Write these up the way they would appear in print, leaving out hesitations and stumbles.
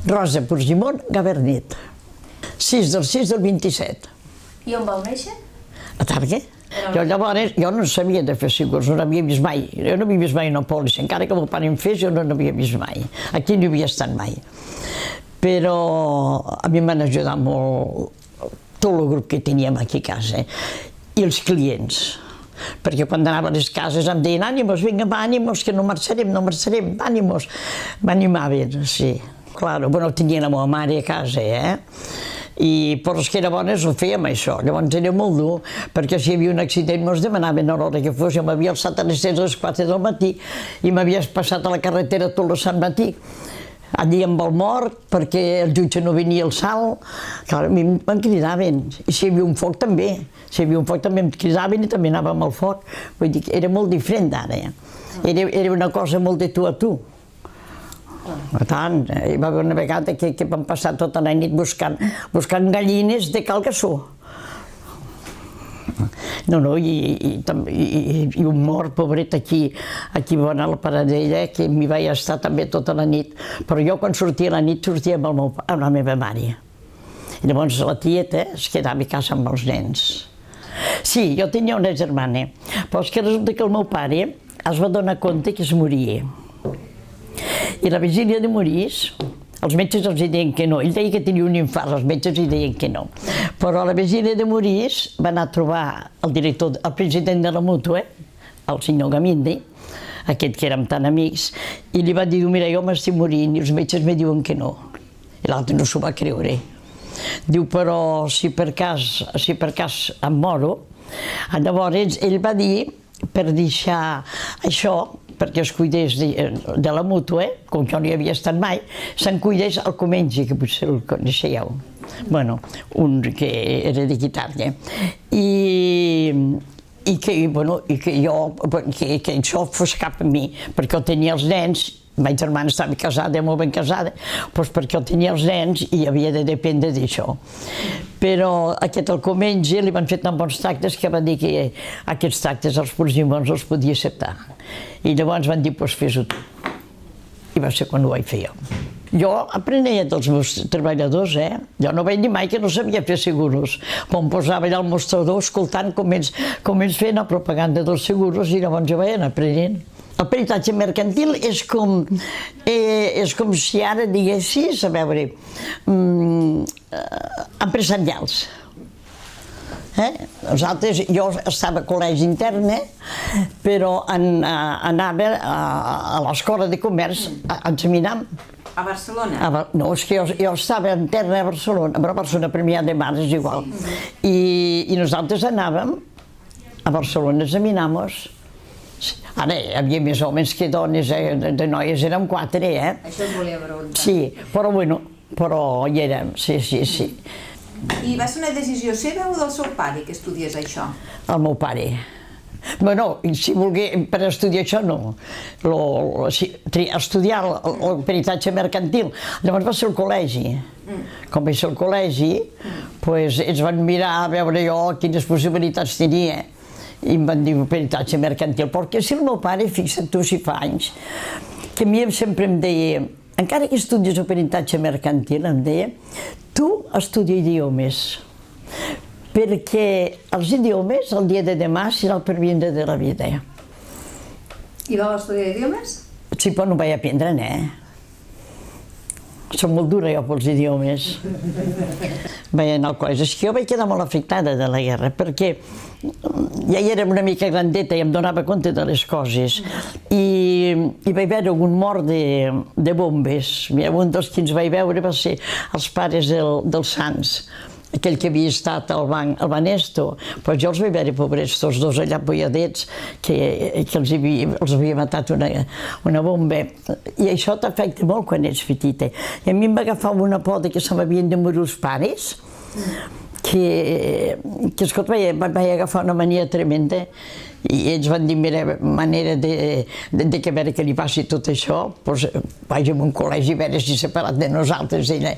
Rosa Porgimon Gabernet. 6/6/27. I on vau néixer? A Targa. Jo no sabia de fer figures, no n'havia vist mai. Jo no havia vist mai una pòlissa, encara que el meu pare em fes, jo no n'havia vist mai. Aquí no hi havia estat mai. Però a mi m'han ajudat molt tot el grup que teníem aquí a casa i els clients. Perquè quan anava a les cases em deien ànimos, vinga, va, ànimos, que no marxarem, ànimos. M'animaven, sí. Claro, bueno, tenia la meva mare a casa, i per les que eren bones ho fèiem això. Llavors era molt dur, perquè si hi havia un accident ens demanaven a l'hora que fos. Jo m'havia alçat a les 6 o les 4 del matí i m'havies passat a la carretera tot el sant matí. Allí amb el mort, perquè el jutge no venia al salt. Clar, a mi em cridaven. I si hi havia un foc també. Si hi havia un foc també em cridaven i també anàvem al foc. Vull dir que era molt diferent d'ara. Era una cosa molt de tu a tu. Per tant, hi va haver una vegada que vam passar tota la nit buscant gallines de Cal Gassó. I un mort, pobret, aquí va anar a la paradella, que m'hi vaig estar també tota la nit. Però jo quan sortia a la nit sortia amb la meva mare. I llavors la tieta es quedava a casa amb els nens. Sí, jo tenia una germana, però és que resulta que el meu pare es va donar compte que es moria. I la vigília de morir, els metges els deien que no. Ell deia que tenia un infart, els metges li deien que no. Però a la vigília de morir va anar a trobar el president de la mútua, el senyor Gamindi, aquest que érem tan amics, i li va dir, mira, jo m'estic morint i els metges me diuen que no. I l'altre no s'ho va creure. Diu, però si per cas em moro, llavors ell va dir, per deixar això, perquè es cuidés de la mútua, com jo no hi havia estat mai, se'n cuidés el Comengi, que potser el coneixeu. Bueno, un que era de Guitarra. I que això fos cap a mi, perquè jo tenia els nens, la meva germana estava casada, molt ben casada, doncs perquè jo tenia els nens i havia de dependre d'això. Però aquest el Comengi li van fer tan bons tractes que van dir que aquests tractes els Porgimons els podia acceptar. I llavors van dir, doncs fes-ho tu. I va ser quan ho vaig fer jo. Jo aprenia dels meus treballadors, Jo no vaig dir mai que no sabia fer seguros. Em posava allà al mostrador escoltant com ells feien la propaganda dels seguros i llavors jo vaig anar aprenent. El peritatge mercantil és com si ara diguessis, a veure, empresarials. Nosaltres, jo estava a col·legi intern, però anava a l'escola de comerç a examinar. A Barcelona? No, és que jo estava interna a Barcelona, però a Barcelona Premià de Mar és igual. I nosaltres anàvem a Barcelona a examinar-nos. Ara hi havia més homes que dones, de noies érem 4, Això et volia preguntar. Sí, però hi érem, sí. I va ser una decisió seva o del seu pare que estudiés això? El meu pare. Bueno, si volgué per estudiar això, no. Estudiar el peritatge mercantil. Llavors va ser el col·legi. Com va ser el col·legi, ells van mirar a veure jo quines possibilitats tenia. I em van dir peritatge mercantil. Perquè si el meu pare, fixa't tu si fa anys, que a mi sempre em deia, encara que estudies el peritatge mercantil, em deia, tu estudia idiomes. Perquè els idiomes, el dia de demà, serà el pervindre de la vida. I vau estudiar idiomes? Sí, però no vaig aprendre, Soc molt dura jo pels idiomes. Vaig anar al col·legi. És que jo vaig quedar molt afectada de la guerra, perquè ja hi era una mica grandeta i em donava compte de les coses. I vaig veure un mort de bombes. Un dels que ens vaig veure va ser els pares dels Sants, aquell que havia estat al Banesto. Però jo els vaig veure, pobrets, tots dos allà apoyadets, que els havia matat una bomba. I això t'afecta molt quan ets petita. I a mi em va agafar una por que se m'havien de morir els pares, que escolta, vaig agafar una mania tremenda. I ells van dir, mira, manera de que a veure que li passi tot això, doncs vaig a un col·legi a veure si separat de nosaltres ella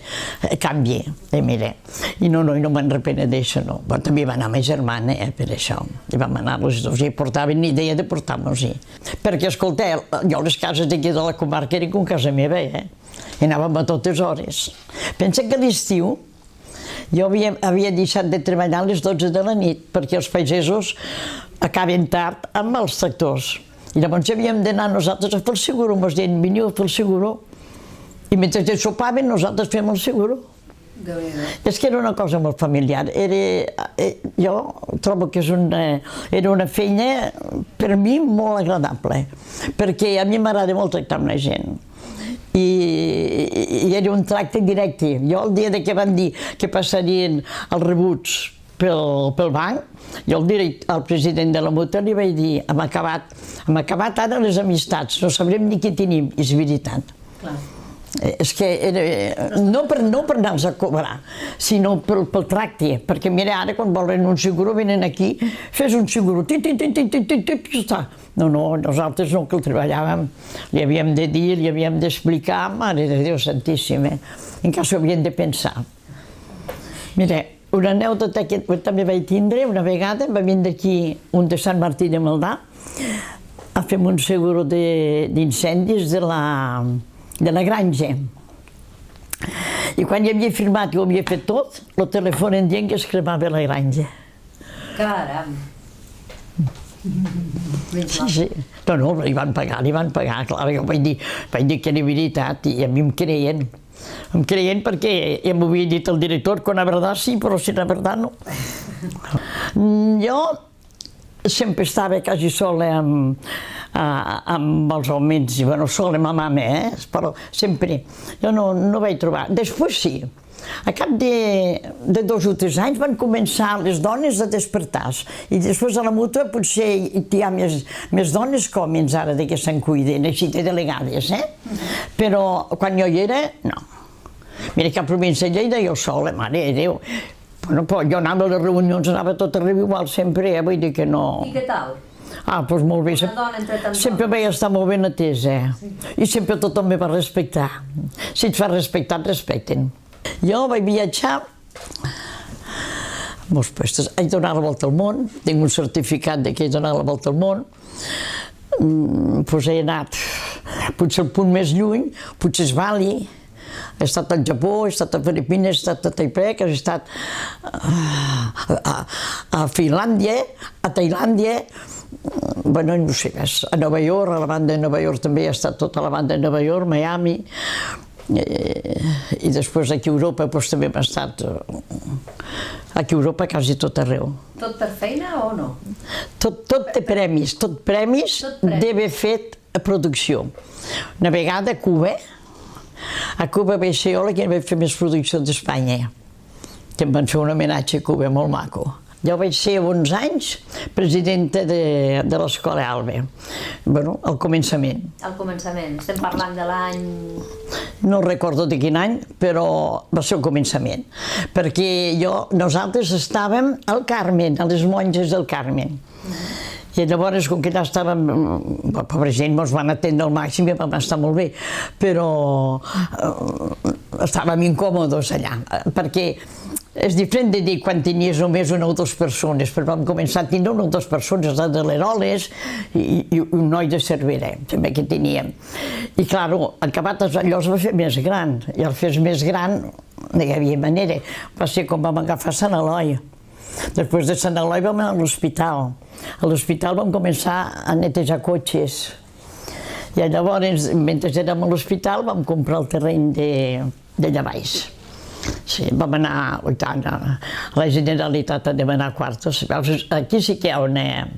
canvia, mira. I no me'n repena d'això, no. Però també va anar ma germana, per això. I vam anar els dos i portaven idea de portar-nos-hi. Perquè, escolta, jo les cases d'aquí de la comarca eren com casa meva, i anàvem a totes hores. Pensa que a l'estiu jo havia deixat de treballar a les 12 de la nit perquè els pagesos acaben tard amb els tractors. I llavors havíem d'anar nosaltres a fer el seguro, ens deien, veniu a fer el seguro. I mentre ells sopaven, nosaltres fem el seguro. És que era una cosa molt familiar. Jo trobo que era una feina, per mi, molt agradable, perquè a mi m'agrada molt tractar amb la gent. I era un tracte directe. Jo el dia que van dir que passarien els rebuts pel banc, jo al president de la Mútua li vaig dir, hem acabat ara les amistats, no sabrem ni què tenim, és veritat. És que no per anar-los a cobrar, sinó pel tracte, perquè mira, ara quan volen un seguro venen aquí, fes un seguro, i està. No, nosaltres no, que el treballàvem, li havíem de dir, li havíem d'explicar, mare de Déu santíssima, encara s'ho havien de pensar. Mira, una anècdota que també vaig tindre, una vegada va vindre aquí un de Sant Martí de Maldà a fer un seguro d'incendis de la granja. I quan ja havia firmat i ho havia fet tot, el telefonen dient que es cremava la granja. Caram! Sí. No, li van pagar, clar, jo vaig dir que era veritat i a mi em creien. Em creien perquè ja m'ho havia dit el director, que la verdad sí, però si la verdad no. Jo sempre estava quasi sola amb els augments, i bueno, sola amb ma mama, però sempre. Jo no vaig trobar. Després sí. A cap de 2 o 3 anys van començar les dones a despertar. I després a la Mútua potser hi ha més dones com ells ara que se'n cuiden, així de delegades, Però quan jo hi era, no. Mira que a província de Lleida jo sola, mare de Déu. Jo anava a les reunions, anava tot arreu igual sempre, vull dir que no... I què tal? Doncs molt bé. Una dona entre tant sempre vaig estar molt ben atesa. I sempre tothom me va respectar. Si et fa respectar, et respecten. Jo vaig viatjar a molts llocs. Haig donar la volta al món, tinc un certificat que he donat la volta al món. He anat, potser el punt més lluny, potser és Bali. He estat al Japó, he estat a Filipines, he estat a Taipei, he estat a Finlàndia, a Tailàndia, no sé més, a Nova York, a la banda de Nova York també he estat tota la banda de Nova York, Miami, i després aquí a Europa també hem estat aquí a Europa quasi tot arreu. Tot per feina o no? Tot té premis, tot premis d'haver fet producció. Una vegada a Cuba vaig ser jo la que vaig fer més producció d'Espanya, que em van fer un homenatge a Cuba molt maco. Jo vaig ser 11 anys presidenta de l'Escola Alba, al començament. Al començament, estem parlant de l'any... No recordo de quin any, però va ser el començament, perquè nosaltres estàvem al Carmen, a les monges del Carmen. I llavors, com que ja estàvem, pobra gent, ens van atendre al màxim i vam estar molt bé, però estàvem incòmodes allà, perquè és diferent de dir quan tenies només 1 o 2 persones, però vam començar a tindre 1 o 2 persones, les de l'Heroles i un noi de Cervera, també que teníem. I clar, acabat allò es va fer més gran, i al fer més gran no hi havia manera. Va ser com vam agafar Sant Eloi. Després de Sant Eloi vam anar a l'hospital. A l'hospital vam començar a netejar cotxes. I llavors, mentre érem a l'hospital, vam comprar el terreny d'allà baix. Sí, vam anar a la Generalitat a demanar quartos. Aquí sí que hi ha una...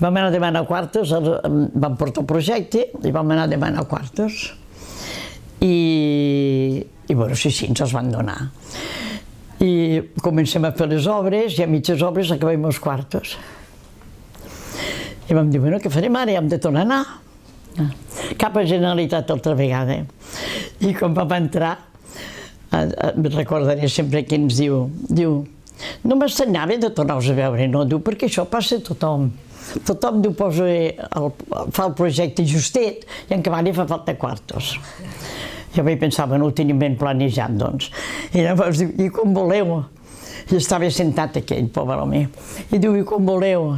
Vam anar a demanar quartos, vam portar el projecte i vam anar a demanar quartos. I bueno, sí, ens els van donar. I comencem a fer les obres i a mitges obres acabem els quartos. I vam dir, bueno, què farem ara? Hem de tornar a anar cap a Generalitat altra vegada. I quan vam entrar, me recordaré sempre que ens diu, no m'estranyava de tornar-vos a veure, no, diu, perquè això passa a tothom. Tothom fa el projecte justet i en canvi fa falta quartos. Jo vaig pensar, bueno, ho tenim ben planejat, doncs. I llavors diu, i com voleu? I estava sentat aquell, pobre home. I diu, i com voleu?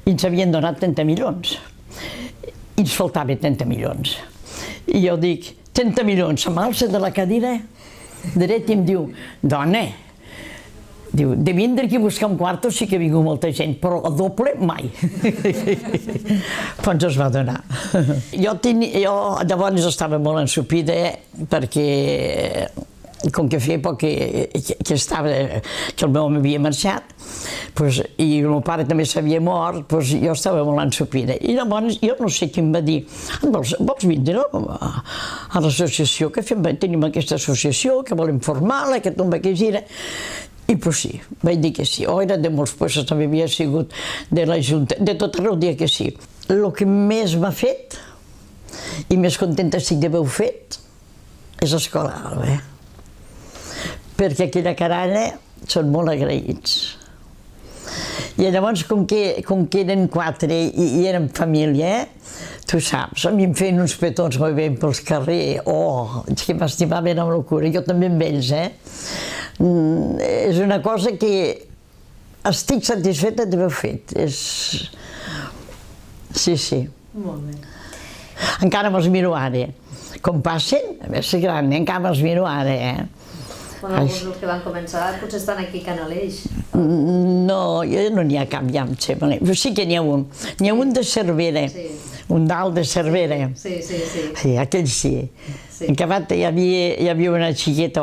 I ens havien donat 30 milions. I ens faltava 30 milions. I jo dic, 30 milions, se m'alça de la cadira dret i em diu, dona, diu, de vindre aquí a buscar un quarto sí que ha vingut molta gent, però el doble mai. Doncs es va donar. Jo llavors estava molt ensupida perquè com que feia poc que el meu home havia marxat i el meu pare també s'havia mort, jo estava molt ensupida. I llavors jo no sé qui em va dir, vols vindre a l'associació que fem? Tenim aquesta associació que volem formar-la, que tomba que gira. I pues sí, vaig dir que sí. O era de molts llocs, també havia sigut de la Junta, de tot arreu dia que sí. El que més m'ha fet, i més contenta estic d'haver-ho fet, és Escola Alba. Perquè aquella caralla són molt agraïts. I llavors, com que eren 4 i érem família, tu saps, a mi em feien uns petons molt bé pels carrers, és que m'estimaven amb locura, jo també amb ells, És una cosa que estic satisfeta d'haver fet. Sí. Molt bé. Encara me'ls miro ara. Com passen, a més ser gran, encara me'ls miro ara, Bueno, alguns dels que van començar potser estan aquí a Canaleix. No, no n'hi ha cap ja, em sembla. Però sí que n'hi ha un. N'hi ha un de Cervera, un dalt de Cervera. Sí, aquell sí. En acabat hi havia una xiqueta,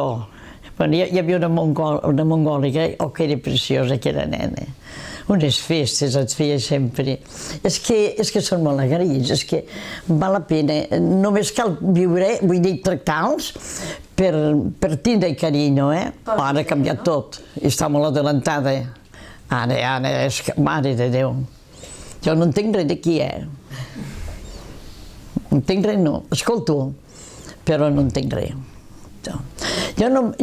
hi havia una mongòlica, que era preciosa, aquella nena. Unes festes es feia sempre. És que són molt agraïts, és que val la pena. Només cal viure, vull dir, tractar-los per tindre carinyo, Ara ha canviat tot, i està molt adelantada. Ara és mare de Déu. Jo no entenc res d'aquí, No entenc res, no. Escolto, però no entenc res. Jo no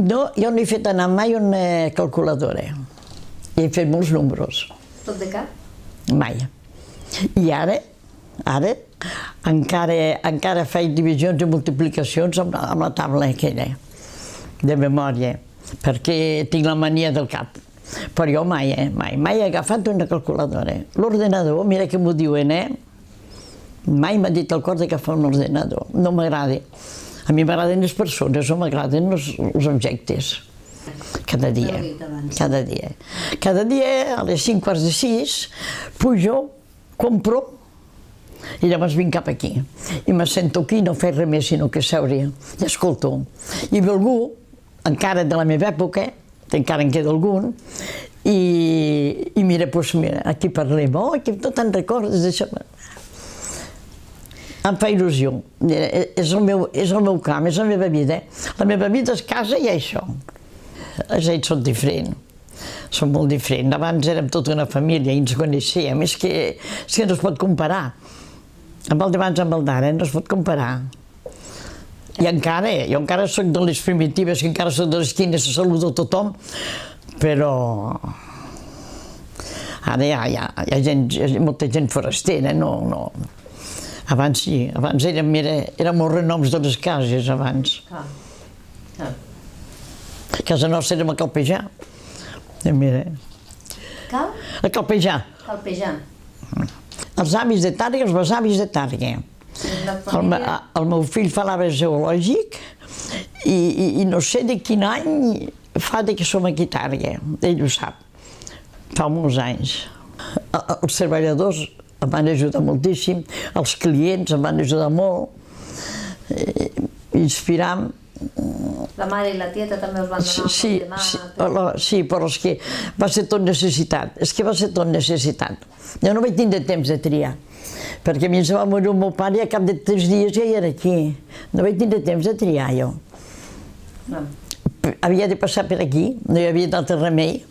he fet anar mai una calculadora. He fet molts números. Tot de cap? Mai. I ara encara faig divisions i multiplicacions amb la taula aquella, de memòria, perquè tinc la mania del cap. Però jo mai he agafat una calculadora. L'ordenador, mira que m'ho diuen, mai m'ha dit el cor d'agafar un ordenador. No m'agrada. A mi m'agraden les persones, no m'agraden els objectes. Cada dia. Cada dia, a les 5:45, pujo, compro, i llavors vinc cap aquí. I me sento aquí, no faig res més sinó que seure, i escolto. I ve algú, encara de la meva època, encara en queda algun, i mira, aquí parlem, que no te'n recordes d'això. Em fa il·lusió. És el meu camp, és la meva vida. La meva vida és casa i això. Ells són diferents, són molt diferents. Abans érem tota una família i ens coneixíem. És que no es pot comparar. Amb el d'abans amb el d'ara, no es pot comparar. I jo encara soc de les primitives, que encara soc de les quines, saludo a tothom, però ara hi ha molta gent forastera, no. Abans sí, abans eren molts renoms de les cases, abans. A casa nostra érem a Calpejar. Mira. A Calpejar. Els avis de Tàrrega, els besavis de Tàrrega. El meu fill fa l'arbre zoològic i no sé de quin any fa que som aquí a Tàrrega. Ell ho sap. Fa molts anys. Els treballadors em van ajudar moltíssim, els clients em van ajudar molt, inspirar-me. La mare i la tieta també us van donar un cop de mà? Sí, però és que va ser tot necessitat. Jo no vaig tindre temps de triar, perquè a mi se va morir el meu pare i a cap de 3 dies ja era aquí. No vaig tindre temps de triar, jo. Havia de passar per aquí, no hi havia d'altre remei.